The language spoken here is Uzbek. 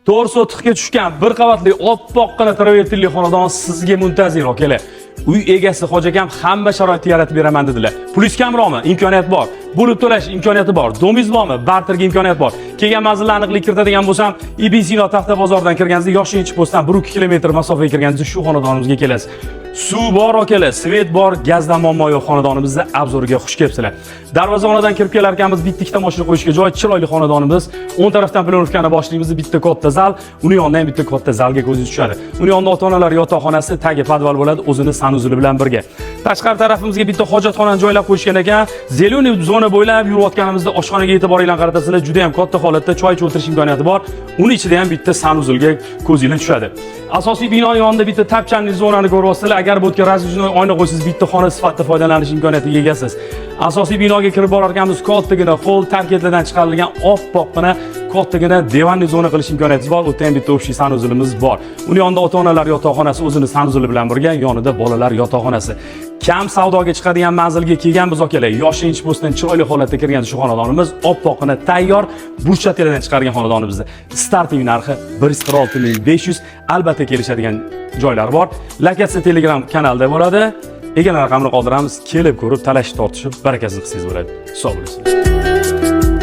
to'g'ri sotiqga tushgan bir qavatli oppoqqina travertinli xonadon sizga muntazir aka. Uy egasi Hoji akam hamma sharoitni yaratib beraman dedilar. Plyus kamroqmi? Imkoniyat bor. Bo'lib to'lash imkoniyati bor. Do'mingiz bormi? Barterga imkoniyat bor. Kelgan manzilni aniqlik kiritadigan bo'lsam, Ibizino taxta bozoridan kirganingizda Yoshinchi postdan 1-2 kilometr masofaga kirganingizda shu xonadonimizga kelasiz. Suv bor akalar, svet bor, gazdan muammo yo'q xonadonimizda obzoriga xush kelibsizlar. Darvozaxonadan kirib kelar ekanmiz, bitta ikkita mashina qo'yishga joy, chiroyli xonadonimiz. O'ng tarafdan plyonovkani boshlaymiz, bitta katta zal, uni yonidan ham bitta katta zalga ko'zingiz tushadi. Uni yonida ota-onalar yotoqxonasi, tagi podval bo'ladi, o'zini sanuzuli bilan birga. Tashqari tarafimizga bitta hojatxonani joylab qo'yishgan ekan. Zeleniy zona bo'ylab yurayotganimizda oshxonaga e'tiboringlarni qaratasizlar, juda ham katta holatda choy o'tirish imkoniyati bor. Uni ichida ham bitta sanuzulga ko'zinglar tushadi. Asosiy binoning yonida bitta tapchanli zonani ko'ryapsizlar. Agar bu yerga razvijnoy oyna qo'ysangiz, bitta xona sifatida foydalanish imkoniyatiga egasiz. Asosiy binoga kirib borar ekanmiz, kattagina hol, tarketlardan chiqarilgan oppoqqina kattagina divanli zona qilish imkoniyatingiz bor. O'tda ham bitta o'pshi sanuzulimiz bor. Uni yonida ota-onalar yotoqxonasi, o'zini sanuzuli bilan birga, yonida bolalar yotoqxonasi. Kam savdoga chiqadigan manzilga kelganmiz akalar. Yoshinchi postdan chiroyli holatda kirgan shu xonadonimiz oppoqqina tayyor, burchateldan chiqargan xonadonimizda. Starting narxi 146.500. Albatta kelishadigan joylar bor. Lokatsiya Telegram kanalida bo'ladi. Egalar raqamini qoldiramiz. Kelib ko'rib, talash tortishib, barakasini qilsangiz bo'ladi. Sog' bo'linglar.